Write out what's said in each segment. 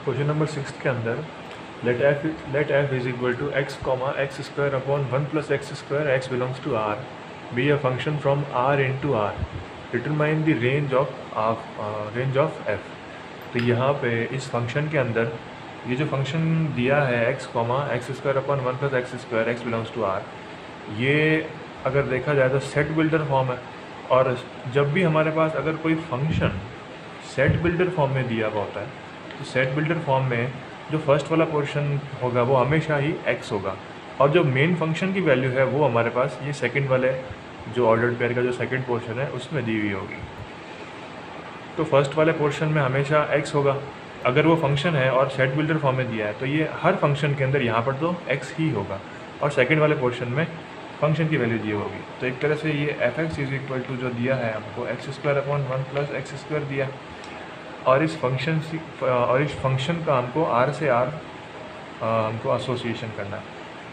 Question number 6 के अंदर let f is equal to x comma x square upon 1 plus x square x belongs to R be a function from R into R. Determine the range of f. तो यहाँ पे इस function के अंदर ये जो फंक्शन दिया है x comma x square upon 1 plus x square x belongs to R, ये अगर देखा जाए तो सेट बिल्डर फॉर्म है। और जब भी हमारे पास अगर कोई फंक्शन सेट बिल्डर फॉर्म में दिया हुआ होता है तो सेट बिल्डर फॉर्म में जो फर्स्ट वाला पोर्शन होगा वो हमेशा ही x होगा, और जो मेन फंक्शन की वैल्यू है वो हमारे पास ये सेकंड वाले जो ऑर्डर्ड पेयर का जो सेकंड पोर्शन है उसमें दी हुई होगी। तो फर्स्ट वाले पोर्शन में हमेशा x होगा अगर वो फंक्शन है और सेट बिल्डर फॉर्म में दिया है, तो ये हर फंक्शन के अंदर यहाँ पर तो x ही होगा और सेकंड वाले पोर्शन में फंक्शन की वैल्यू दी होगी। तो एक तरह से ये f x is equal to जो दिया है हमको x square upon 1 plus x square दिया, और इस फंक्शन का हमको आर से आर हमको एसोसिएशन करना है।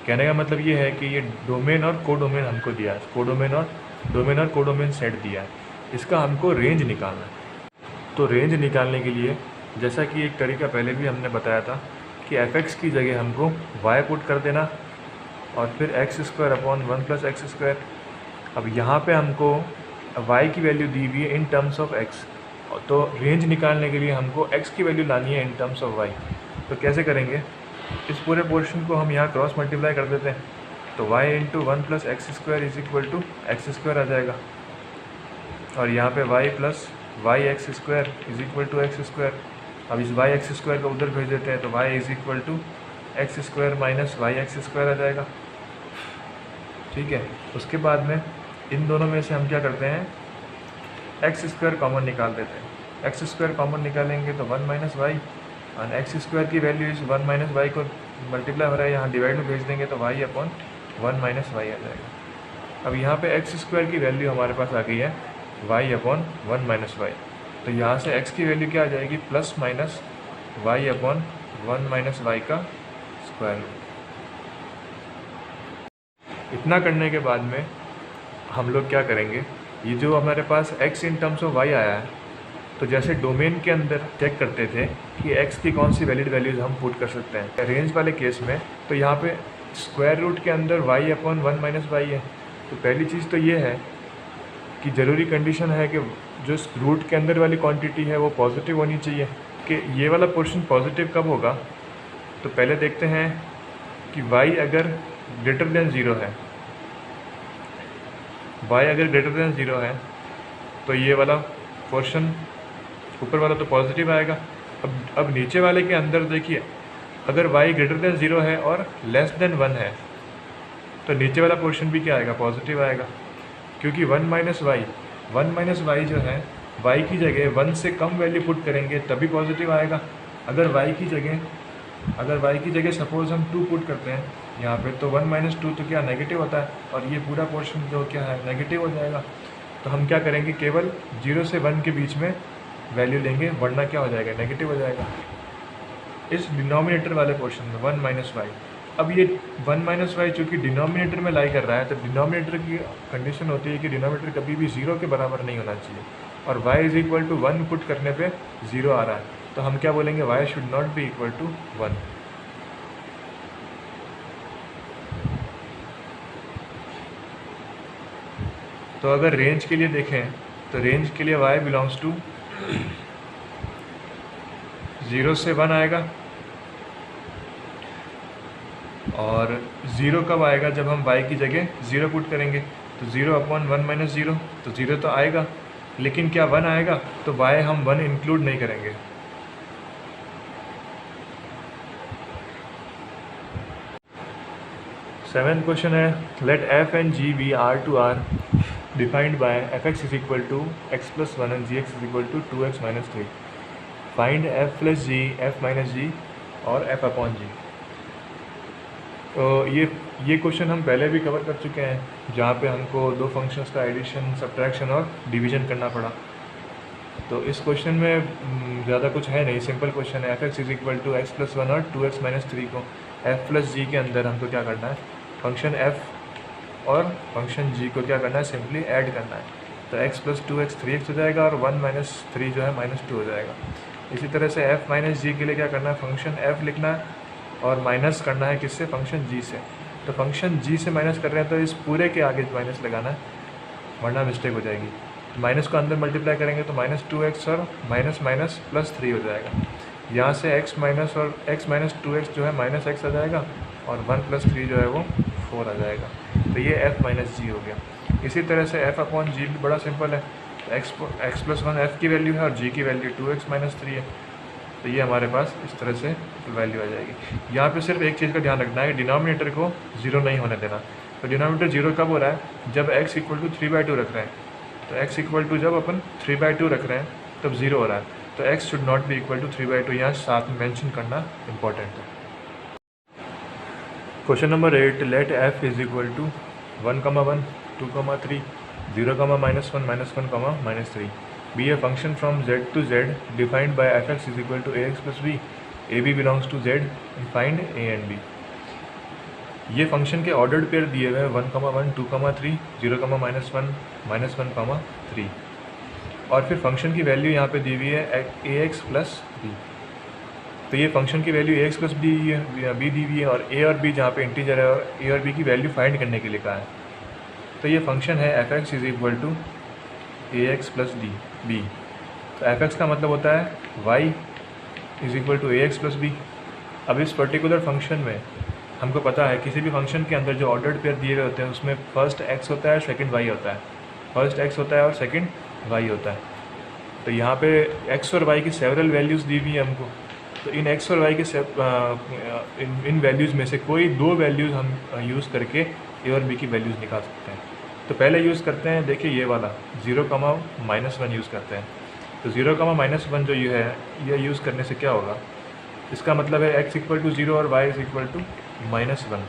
कहने का मतलब ये है कि ये डोमेन और कोडोमेन हमको दिया है, डोमेन और कोडोमेन सेट दिया है, इसका हमको रेंज निकालना है। तो रेंज निकालने के लिए जैसा कि एक तरीका पहले भी हमने बताया था कि एफ एक्स की जगह हमको वाई पुट कर देना और फिर x square upon 1 plus x square. अब यहाँ पे हमको वाई की वैल्यू दी हुई है इन टर्म्स ऑफ एक्स, तो रेंज निकालने के लिए हमको x की वैल्यू लानी है इन टर्म्स ऑफ y। तो कैसे करेंगे, इस पूरे पोर्शन को हम यहाँ क्रॉस मल्टीप्लाई कर देते हैं, तो y into 1 plus x square is equal to X square आ जाएगा, और यहाँ पे y plus Y X square is equal to X square. अब इस वाई एक्स स्क्वायर को उधर भेज देते हैं, तो y is equal to X square minus Y X square आ जाएगा। ठीक है, उसके बाद में इन दोनों में से हम क्या करते हैं, एक्स स्क्वायर कॉमन निकाल देते हैं। एक्स स्क्वायर कॉमन निकालेंगे तो 1 माइनस वाई, और एक्स स्क्वायर की वैल्यू इस 1 माइनस वाई को मल्टीप्लाई हो रहा है, यहाँ डिवाइड में भेज देंगे तो वाई अपॉन 1 माइनस वाई आ जाएगा। अब यहाँ पे एक्स स्क्वायर की वैल्यू हमारे पास आ गई है वाई अपॉन 1 माइनस वाई, तो यहाँ से एक्स की वैल्यू क्या आ जाएगी, plus minus y upon 1 minus y का स्क्वायर रूट। इतना करने के बाद में हम लोग क्या करेंगे, ये जो हमारे पास x in terms of y आया है, तो जैसे डोमेन के अंदर चेक करते थे कि x की कौन सी वैलिड वैल्यूज़ हम पुट कर सकते हैं रेंज वाले केस में, तो यहाँ पे स्क्वायर रूट के अंदर y अपॉन 1 माइनस वाई है। तो पहली चीज़ तो ये है कि ज़रूरी कंडीशन है कि जो रूट के अंदर वाली क्वांटिटी है वो पॉजिटिव होनी चाहिए। कि ये वाला पोर्शन पॉजिटिव कब होगा, तो पहले देखते हैं कि y अगर ग्रेटर देन ज़ीरो है, y अगर ग्रेटर देन ज़ीरो है तो ये वाला पोर्शन ऊपर वाला तो पॉजिटिव आएगा। अब नीचे वाले के अंदर देखिए, अगर y ग्रेटर देन ज़ीरो है और लेस देन 1 है तो नीचे वाला पोर्शन भी क्या आएगा, पॉजिटिव आएगा, क्योंकि 1 माइनस वाई जो है y की जगह 1 से कम वैल्यू पुट करेंगे तभी पॉजिटिव आएगा। अगर y की जगह सपोज हम 2 पुट करते हैं यहाँ पे, तो 1 माइनस 2 तो क्या नेगेटिव होता है, और ये पूरा पोर्शन जो क्या है नेगेटिव हो जाएगा। तो हम क्या करेंगे, केवल 0 से 1 के बीच में वैल्यू लेंगे, वरना क्या हो जाएगा, नेगेटिव हो जाएगा इस डिनोमिनेटर वाले पोर्शन में 1 माइनस वाई। अब ये 1 माइनस वाई चूँकि डिनोमिनेटर में लाई कर रहा है, तो डिनोमिनेटर की कंडीशन होती है कि डिनोमिनेटर कभी भी 0 के बराबर नहीं होना चाहिए, और y is equal to 1 put करने पे 0 आ रहा है, तो हम क्या बोलेंगे, y should not be equal to 1। तो अगर रेंज के लिए देखें तो रेंज के लिए y बिलोंग्स टू 0 से 1 आएगा, और 0 कब आएगा, जब हम y की जगह 0 पुट करेंगे, तो 0 अपॉन 1 माइनस 0, तो 0 तो आएगा, लेकिन क्या 1 आएगा, तो y हम 1 इंक्लूड नहीं करेंगे। सेवेंथ क्वेश्चन है, let f and g be r to r defined by F x is equal to x plus 1 and G X is equal to 2x minus 3। Find f plus G, f minus G और f upon जी। तो ये question हम पहले भी cover कर चुके हैं, जहाँ पे हमको दो फंक्शंस का एडिशन, सब्ट्रैक्शन और डिवीजन करना पड़ा। तो इस क्वेश्चन में ज़्यादा कुछ है नहीं, सिंपल क्वेश्चन है। F x is equal to x plus 1 और 2x माइनस 3 को f प्लस जी के अंदर हमको क्या करना है, फंक्शन f और फंक्शन g को क्या करना है, सिंपली ऐड करना है। तो x प्लस 2x 3x हो जाएगा, और 1 माइनस 3 जो है माइनस 2 हो जाएगा। इसी तरह से f माइनस जी के लिए क्या करना है, फंक्शन f लिखना है और माइनस करना है किससे, फंक्शन g से। तो फंक्शन g से माइनस कर रहे हैं तो इस पूरे के आगे माइनस लगाना है, वरना मिस्टेक हो जाएगी। तो माइनस को अंदर मल्टीप्लाई करेंगे तो -2x और माइनस माइनस +3 हो जाएगा। यहाँ से x माइनस और x माइनस 2x जो है -x आ जाएगा और 1 + 3 जो है वो 4 आ जाएगा। तो ये f माइनस जी हो गया। इसी तरह से f अपॉन जी भी बड़ा सिंपल है। तो x + 1 f की वैल्यू है और g की वैल्यू 2x माइनस 3 है। तो ये हमारे पास इस तरह से वैल्यू आ जाएगी। यहाँ पे सिर्फ एक चीज़ का ध्यान रखना है, डिनोमिनेटर को 0 नहीं होने देना। तो डिनोमिनेटर 0 कब हो रहा है, जब x = 3/2 रख रहे हैं। तो x = जब अपन 3/2 रख रहे हैं तब 0 हो रहा है। तो x should not be equal to 3/2, यहाँ साथ में मेंशन करना इंपॉर्टेंट है। Question number 8, let f = 1, 1, 2, 3, 0, -1, -1, -3 be a function from z to z defined by f(x) = ax plus b, ab belongs to z and find a and b। ये function के ordered pair दिए हुए हैं 1, 1, 2, 3, 0, -1, -1, 3 और फिर function की value यहाँ पे दी हुई है ax प्लस b। तो ये फंक्शन की वैल्यू ax प्लस b दी हुई है और a और b जहाँ पे इंटीजर है और a और b की वैल्यू फाइंड करने के लिए कहा है। तो ये फंक्शन है f(x) = ax प्लस b। तो f(x) का मतलब होता है y = ax प्लस b। अब इस पर्टिकुलर फंक्शन में हमको पता है किसी भी फंक्शन के अंदर जो ऑर्डर्ड पेयर दिए हुए होते हैं उसमें फर्स्ट x होता है, सेकंड y होता है। फर्स्ट x होता है और सेकंड y होता है। तो यहाँ पे x और y की सेवरल वैल्यूज़ दी हुई है हमको। तो इन x और y के इन वैल्यूज़ में से कोई दो वैल्यूज़ हम यूज़ करके a और b की वैल्यूज़ निकाल सकते हैं। तो पहले यूज़ करते हैं, देखिए ये वाला 0, -1 यूज़ करते हैं। तो 0, -1 जो ये है, ये यूज़ करने से क्या होगा, इसका मतलब है x = 0 और y = -1।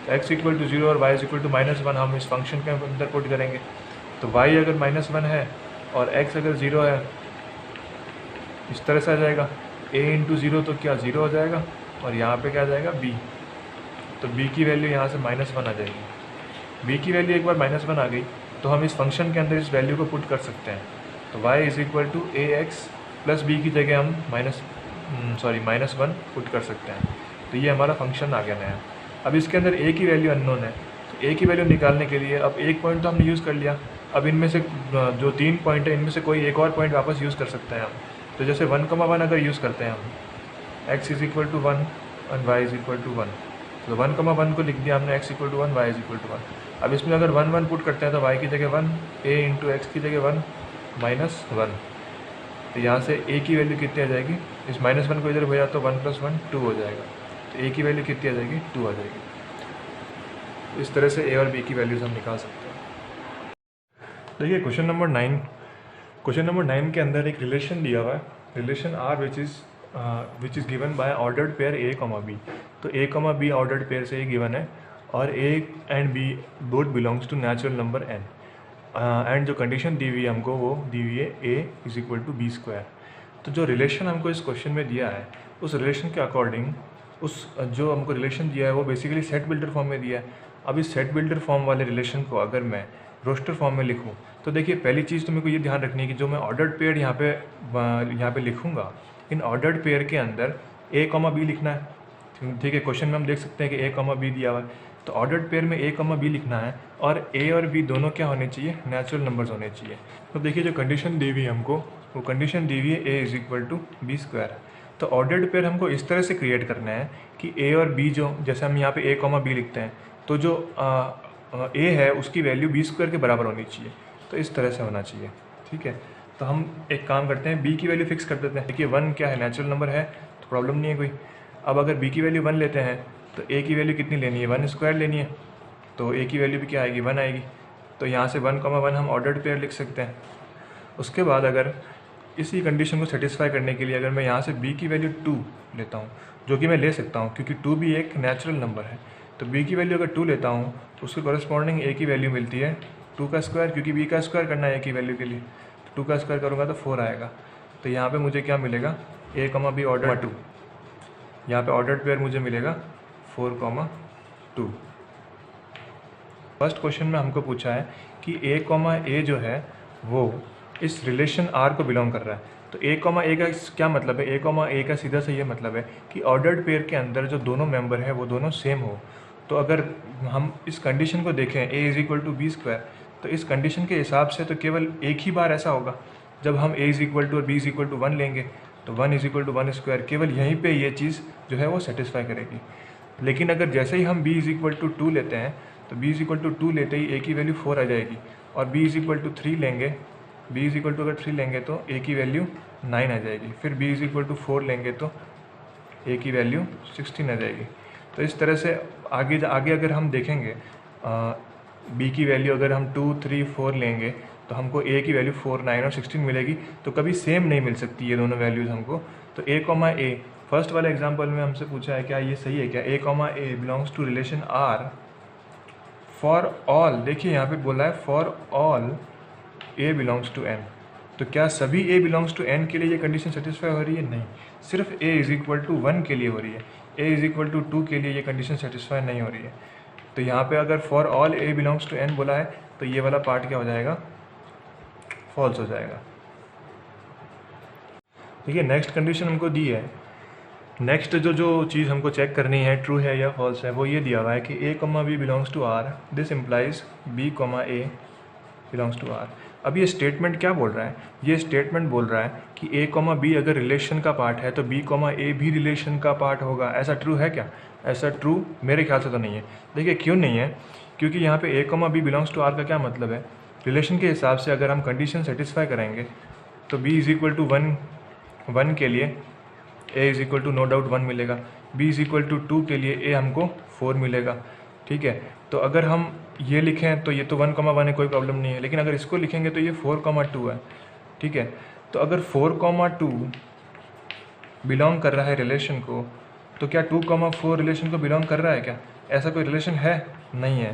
तो x = 0 और y = -1 हम इस फंक्शन के अंदर पुट करेंगे। तो y अगर -1 है और x अगर 0 है, इस तरह से आ जाएगा a × 0, तो क्या 0 हो जाएगा और यहाँ पे क्या आ जाएगा b। तो b की वैल्यू यहाँ से -1 आ जाएगी। b की वैल्यू एक बार -1 आ गई तो हम इस फंक्शन के अंदर इस वैल्यू को पुट कर सकते हैं। तो y = ax प्लस b की जगह हम -1 पुट कर सकते हैं। तो ये हमारा फंक्शन आ गया नया। अब इसके अंदर a की वैल्यू अननोन है। तो a की वैल्यू निकालने के लिए अब एक पॉइंट तो हमने यूज़ कर लिया। अब इनमें से जो 3 पॉइंट है इनमें से कोई एक और पॉइंट वापस यूज़ कर सकते हैं हम। तो जैसे 1, 1 अगर यूज़ करते हैं हम, x = 1 और y = 1। तो 1, 1 को लिख दिया हमने, x = 1, y = 1। अब इसमें अगर 1, 1 पुट करते हैं तो y की जगह 1, a × x की जगह 1, -1। तो यहाँ से a की वैल्यू कितनी आ जाएगी, इस -1 को इधर भेजा तो 1 + 1 2 हो जाएगा। तो a की वैल्यू कितनी आ जाएगी, 2 आ जाएगी। इस तरह से a और b की वैल्यूज़ हम निकाल सकते हैं। देखिए क्वेश्चन नंबर 9 के अंदर एक रिलेशन दिया हुआ है, relation r which is given by ordered pair a, b। तो a, b ऑर्डर्ड पेयर से ये गिवन है और a and b both belongs to natural number n। And जो कंडीशन दी हुई है हमको वो दी हुई है a = b²। तो जो रिलेशन हमको इस क्वेश्चन में दिया है उस रिलेशन के अकॉर्डिंग उस जो हमको रिलेशन दिया है वो बेसिकली सेट बिल्डर फॉर्म में दिया है। अब इस सेट बिल्डर फॉर्म वाले रिलेशन को अगर मैं रोस्टर फॉर्म में लिखूँ तो देखिए पहली चीज़ तो मेरे को ये ध्यान रखनी है कि जो मैं ऑर्डर्ड पेयर यहाँ पे लिखूँगा, इन ऑर्डर्ड पेयर के अंदर a, b लिखना है। ठीक है, क्वेश्चन में हम देख सकते हैं कि a, b दिया हुआ है। तो ऑर्डर्ड पेयर में a, b लिखना है और a और b दोनों क्या होने चाहिए, नेचुरल नंबर्स होने चाहिए। तो देखिए जो कंडीशन दी हुई है हमको, वो कंडीशन दी हुई है a = b²। तो ऑर्डर्ड पेयर हमको इस तरह से क्रिएट करना है कि a और b जो, जैसे हम यहाँ पे a, b लिखते हैं, तो जो a है उसकी वैल्यू b² के बराबर होनी चाहिए। तो इस तरह से होना चाहिए। ठीक है, तो हम एक काम करते हैं, b की वैल्यू फिक्स कर देते हैं। देखिए 1 क्या है, नेचुरल नंबर है तो प्रॉब्लम नहीं है कोई। अब अगर b की वैल्यू 1 लेते हैं तो a की वैल्यू कितनी लेनी है, 1² लेनी है। तो a की वैल्यू भी क्या आएगी, 1 आएगी। तो यहाँ से 1, 1 हम ऑर्डर्ड पेयर लिख सकते हैं। उसके बाद अगर इसी कंडीशन को सेटिस्फाई करने के लिए अगर मैं यहाँ से b की वैल्यू 2 लेता हूँ, जो कि मैं ले सकता हूँ क्योंकि 2 भी एक नेचुरल नंबर है। तो b की वैल्यू अगर 2 लेता हूँ तो उसके कॉरस्पॉन्डिंग a की वैल्यू मिलती है 2 का स्क्वायर, क्योंकि b का स्क्वायर करना है a की वैल्यू के लिए। तो 2 का स्क्वायर करूँगा तो 4 आएगा। तो यहाँ पे मुझे क्या मिलेगा, a, b ऑर्डर 2। यहाँ पे ऑर्डर्ड पेयर मुझे मिलेगा 4, 2। फर्स्ट क्वेश्चन में हमको पूछा है कि a, जो है वो इस रिलेशन R को बिलोंग कर रहा है। तो a कॉमा a का क्या मतलब है, a कॉमा a का सीधा सा ये मतलब है कि ऑर्डर्ड पेयर के अंदर जो दोनों मेंबर है वो दोनों सेम हो। तो अगर हम इस कंडीशन को देखें a is equal to B square, तो इस कंडीशन के हिसाब से तो केवल एक ही बार ऐसा होगा जब हम a इज़ इक्वल टू और b इज़ इक्वल टू 1 लेंगे, तो 1 इज़ इक्वल टू 1 स्क्वायर, केवल यहीं पे ये चीज़ जो है वो सेटिस्फाई करेगी। लेकिन अगर जैसे ही हम b इज़ इक्वल टू 2 लेते हैं, तो b इज़ इक्वल टू 2 लेते ही a की वैल्यू 4 आ जाएगी, और b इज़ इक्वल टू 3 लेंगे, b इज़ इक्वल टू अगर 3 लेंगे तो a की वैल्यू 9 आ जाएगी, फिर b इज़ इक्वल टू 4 लेंगे तो a की वैल्यू 16 आ जाएगी। तो इस तरह से आगे अगर हम देखेंगे b की वैल्यू अगर हम 2, 3, 4 लेंगे तो हमको a की वैल्यू 4, 9 और 16 मिलेगी। तो कभी सेम नहीं मिल सकती ये दोनों वैल्यूज़ हमको। तो a कॉमा a फर्स्ट वाले एग्जांपल में हमसे पूछा है क्या ये सही है क्या, a comma a belongs to relation r for all, देखिए यहाँ पे बोला है for all a belongs to n। तो क्या सभी a बिलोंग्स टू n के लिए ये कंडीशन सेटिस्फाई हो रही है? नहीं, सिर्फ a इज़ इक्वल टू 1 के लिए हो रही है, a इज़ इक्वल टू 2 के लिए ये कंडीशन सेटिस्फाई नहीं हो रही है। तो यहाँ पे अगर for all a belongs to n बोला है तो ये वाला पार्ट क्या हो जाएगा, फॉल्स हो जाएगा। देखिए नेक्स्ट कंडीशन हमको दी है, नेक्स्ट जो चीज़ हमको चेक करनी है ट्रू है या फॉल्स है, वो ये दिया हुआ है कि a comma b belongs to r, this implies b comma a belongs to r। अब ये स्टेटमेंट क्या बोल रहा है, ये स्टेटमेंट बोल रहा है कि a कॉमा b अगर रिलेशन का पार्ट है तो b कॉमा a भी रिलेशन का पार्ट होगा। ऐसा ट्रू है क्या? ऐसा ट्रू मेरे ख्याल से तो नहीं है। देखिए क्यों नहीं है, क्योंकि यहाँ पे a comma b belongs to r का क्या मतलब है, रिलेशन के हिसाब से अगर हम कंडीशन सेटिस्फाई करेंगे तो b इज़ इक्वल टू 1 के लिए a is equal to no doubt 1 मिलेगा, b इज़ इक्वल टू 2 के लिए a हमको 4 मिलेगा। ठीक है, तो अगर हम ये लिखें तो ये तो 1, 1 है, कोई प्रॉब्लम नहीं है, लेकिन अगर इसको लिखेंगे तो ये 4, 2 है। ठीक है, तो अगर 4, 2 बिलोंग कर रहा है रिलेशन को, तो क्या 2, 4 रिलेशन को बिलोंग कर रहा है क्या? ऐसा कोई रिलेशन है? नहीं है,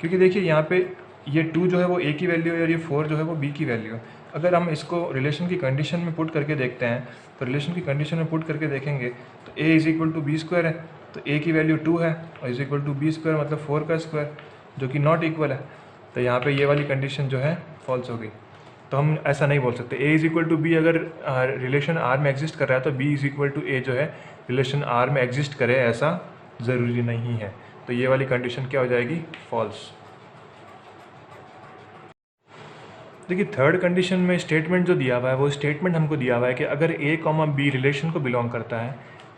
क्योंकि देखिए यहाँ पे ये 2 जो है वो a की वैल्यू है और ये 4 जो है वो b की वैल्यू है। अगर हम इसको रिलेशन की कंडीशन में पुट करके देखते हैं, तो रिलेशन की कंडीशन में पुट करके देखेंगे तो a is equal to B square है, तो a की वैल्यू 2 है और is equal to B square मतलब 4 का स्क्वायर, जो कि नॉट इक्वल है। तो यहाँ पे ये वाली कंडीशन जो है फॉल्स हो गई। तो हम ऐसा नहीं बोल सकते a is equal to B अगर रिलेशन r में एग्जिस्ट कर रहा है तो b is equal to a जो है रिलेशन r में एग्जिस्ट करे, ऐसा ज़रूरी नहीं है। तो ये वाली कंडीशन क्या हो जाएगी, फॉल्स। देखिए थर्ड कंडीशन में स्टेटमेंट जो दिया हुआ है वो स्टेटमेंट हमको दिया हुआ है कि अगर a कॉमा बी रिलेशन को बिलोंग करता है,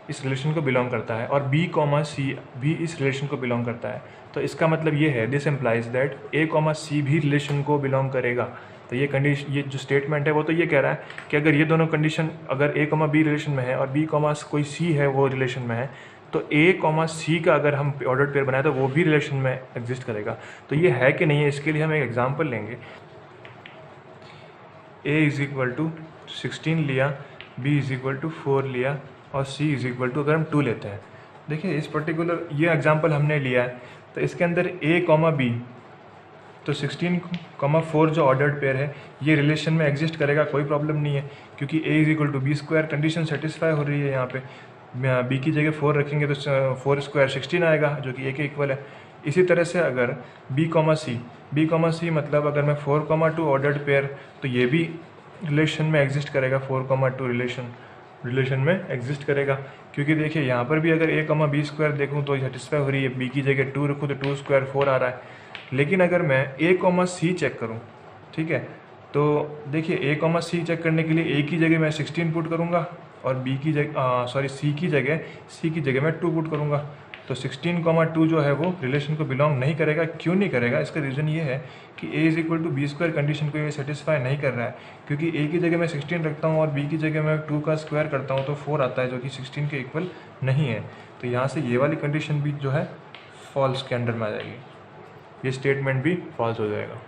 इस रिलेशन को बिलोंग करता है, और b कॉमा सी भी इस रिलेशन को बिलोंग करता है, तो इसका मतलब ये है, this implies that a comma C भी रिलेशन को बिलोंग करेगा। तो ये कंडीशन, ये जो स्टेटमेंट है वो तो ये कह रहा है कि अगर ये दोनों कंडीशन, अगर a कॉमा बी रिलेशन में है और b कॉमा कोई c है वो रिलेशन में है, तो a कॉमा सी का अगर हम ऑर्डर्ड पेयर बनाए तो वो भी रिलेशन में एग्जिस्ट करेगा। तो ये है कि नहीं है, इसके लिए हम एक एग्जाम्पल लेंगे। a इज़ इक्वल टू 16 लिया, b इज़ इक्वल टू 4 लिया और c इज़ इक्वल टू अगर हम 2 लेते हैं। देखिए इस पर्टिकुलर ये एग्जांपल हमने लिया है, तो इसके अंदर a कॉमा b, तो 16, 4 जो ऑर्डर्ड पेयर है ये रिलेशन में एग्जिस्ट करेगा, कोई प्रॉब्लम नहीं है, क्योंकि a is equal to B square condition satisfy हो रही है। यहाँ पे b की जगह 4 रखेंगे तो 4 स्क्वायर 16 आएगा, जो कि a के इक्वल है। इसी तरह से अगर b कॉमा सी मतलब अगर मैं 4, 2 ऑर्डर्ड पेयर, तो ये भी रिलेशन में एग्जिस्ट करेगा, 4, 2 रिलेशन में एग्जिस्ट करेगा, क्योंकि देखिए यहाँ पर भी अगर a कॉमा बी स्क्वायर देखूँ तो सेटिस्फाई हो रही है, b की जगह 2 रखूँ तो 2 स्क्वायर 4 आ रहा है। लेकिन अगर मैं a कॉमा सी चेक करूँ, ठीक है, तो देखिए a कॉमा सी चेक करने के लिए a की जगह मैं 16 पुट करूँगा और b की जगह c की जगह मैं 2 पुट करूँगा। तो 16, 2 जो है वो रिलेशन को बिलोंग नहीं करेगा। क्यों नहीं करेगा? इसका रीज़न ये है कि a is equal to B square condition को ये सेटिस्फाई नहीं कर रहा है, क्योंकि a की जगह मैं 16 रखता हूँ और b की जगह मैं 2 का स्क्वायर करता हूँ तो 4 आता है, जो कि 16 के इक्वल नहीं है। तो यहाँ से ये वाली कंडीशन भी जो है फॉल्स के अंडर में आ जाएगी, ये स्टेटमेंट भी फॉल्स हो जाएगा।